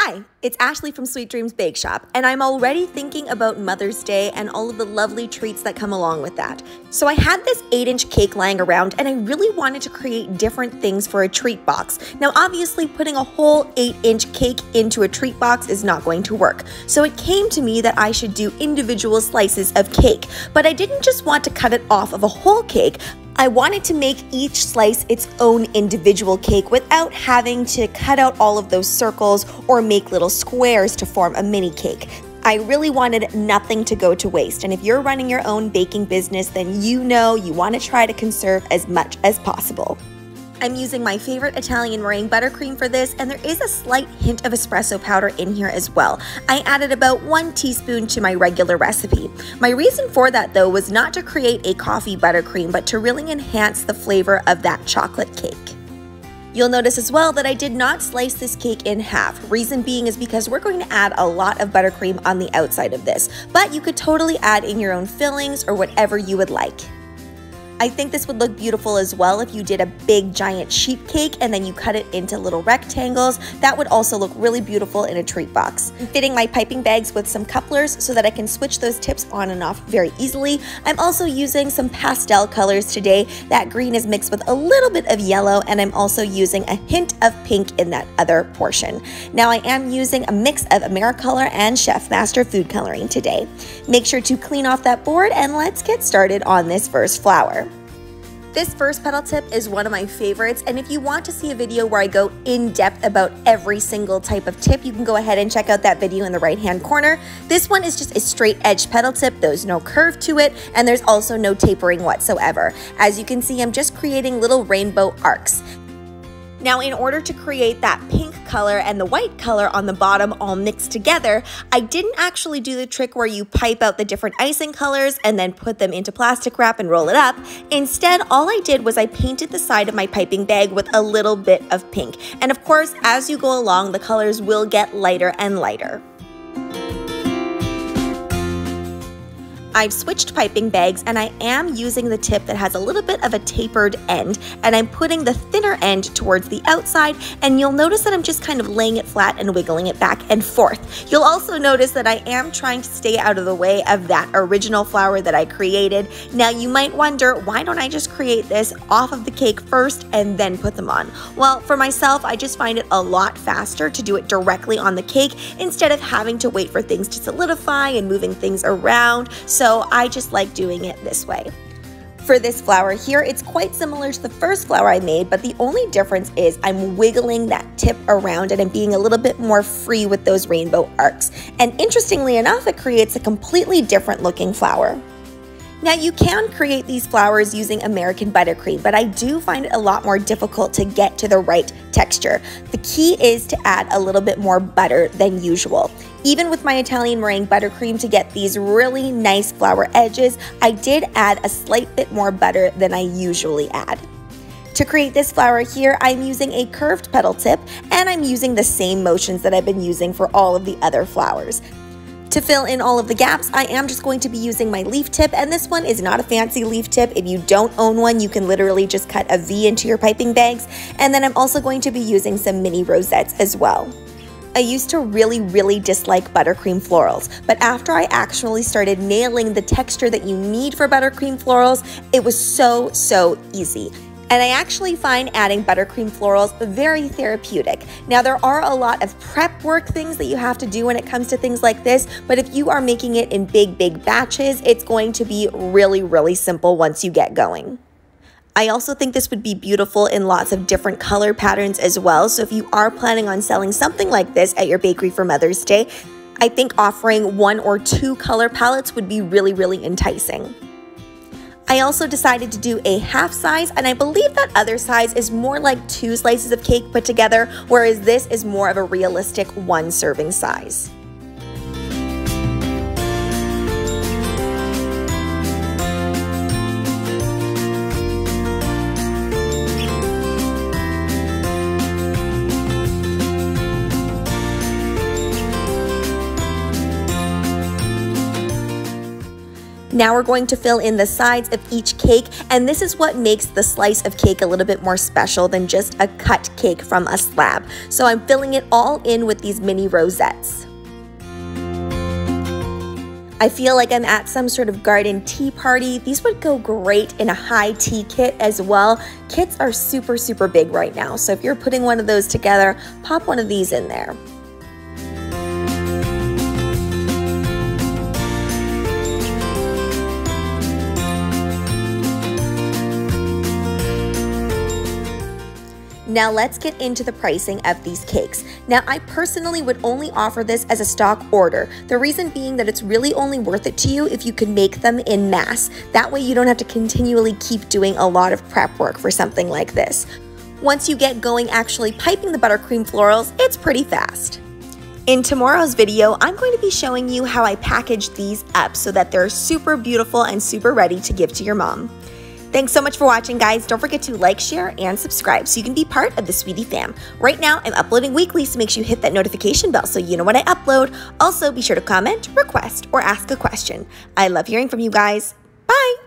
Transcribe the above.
Hi, it's Ashleigh from Sweet Dreams Bake Shop, and I'm already thinking about Mother's Day and all of the lovely treats that come along with that. So I had this 8-inch cake lying around, and I really wanted to create different things for a treat box. Now obviously putting a whole 8-inch cake into a treat box is not going to work. So it came to me that I should do individual slices of cake, but I didn't just want to cut it off of a whole cake. I wanted to make each slice its own individual cake without having to cut out all of those circles or make little squares to form a mini cake. I really wanted nothing to go to waste, and if you're running your own baking business, then you know you want to try to conserve as much as possible. I'm using my favorite Italian meringue buttercream for this, and there is a slight hint of espresso powder in here as well. I added about 1 teaspoon to my regular recipe. My reason for that though was not to create a coffee buttercream, but to really enhance the flavor of that chocolate cake. You'll notice as well that I did not slice this cake in half. Reason being is because we're going to add a lot of buttercream on the outside of this, but you could totally add in your own fillings or whatever you would like. I think this would look beautiful as well if you did a big giant sheet cake and then you cut it into little rectangles. That would also look really beautiful in a treat box. I'm fitting my piping bags with some couplers so that I can switch those tips on and off very easily. I'm also using some pastel colors today. That green is mixed with a little bit of yellow, and I'm also using a hint of pink in that other portion. Now I am using a mix of AmeriColor and Chef Master food coloring today. Make sure to clean off that board and let's get started on this first flower. This first petal tip is one of my favorites, and if you want to see a video where I go in depth about every single type of tip, you can go ahead and check out that video in the right hand corner. This one is just a straight edge petal tip. There's no curve to it, and there's also no tapering whatsoever. As you can see, I'm just creating little rainbow arcs. Now, in order to create that pink color and the white color on the bottom all mixed together, I didn't actually do the trick where you pipe out the different icing colors and then put them into plastic wrap and roll it up. Instead, all I did was I painted the side of my piping bag with a little bit of pink. And of course, as you go along, the colors will get lighter and lighter. I've switched piping bags, and I am using the tip that has a little bit of a tapered end, and I'm putting the thinner end towards the outside, and you'll notice that I'm just kind of laying it flat and wiggling it back and forth. You'll also notice that I am trying to stay out of the way of that original flower that I created. Now you might wonder, why don't I just create this off of the cake first and then put them on? Well, for myself, I just find it a lot faster to do it directly on the cake instead of having to wait for things to solidify and moving things around. So I just like doing it this way. For this flower here, it's quite similar to the first flower I made, but the only difference is I'm wiggling that tip around and I'm being a little bit more free with those rainbow arcs. And interestingly enough, it creates a completely different looking flower. Now you can create these flowers using American buttercream, but I do find it a lot more difficult to get to the right texture. The key is to add a little bit more butter than usual. Even with my Italian meringue buttercream, to get these really nice flower edges, I did add a slight bit more butter than I usually add. To create this flower here, I'm using a curved petal tip, and I'm using the same motions that I've been using for all of the other flowers. To fill in all of the gaps, I am just going to be using my leaf tip, and this one is not a fancy leaf tip. If you don't own one, you can literally just cut a V into your piping bags, and then I'm also going to be using some mini rosettes as well. I used to really dislike buttercream florals, but after I actually started nailing the texture that you need for buttercream florals, it was so easy. And I actually find adding buttercream florals very therapeutic. Now, there are a lot of prep work things that you have to do when it comes to things like this, but if you are making it in big batches, it's going to be really simple once you get going. I also think this would be beautiful in lots of different color patterns as well. So if you are planning on selling something like this at your bakery for Mother's Day, I think offering 1 or 2 color palettes would be really enticing. I also decided to do a half size, and I believe that other size is more like 2 slices of cake put together, whereas this is more of a realistic 1 serving size. Now we're going to fill in the sides of each cake, and this is what makes the slice of cake a little bit more special than just a cut cake from a slab. So I'm filling it all in with these mini rosettes. I feel like I'm at some sort of garden tea party. These would go great in a high tea kit as well. Kits are super, super big right now, so if you're putting one of those together, pop one of these in there. Now let's get into the pricing of these cakes. Now I personally would only offer this as a stock order. The reason being that it's really only worth it to you if you can make them in mass. That way you don't have to continually keep doing a lot of prep work for something like this. Once you get going actually piping the buttercream florals, it's pretty fast. In tomorrow's video, I'm going to be showing you how I package these up so that they're super beautiful and super ready to give to your mom. Thanks so much for watching, guys. Don't forget to like, share, and subscribe so you can be part of the Sweetie fam. Right now, I'm uploading weekly, so make sure you hit that notification bell so you know when I upload. Also, be sure to comment, request, or ask a question. I love hearing from you guys. Bye!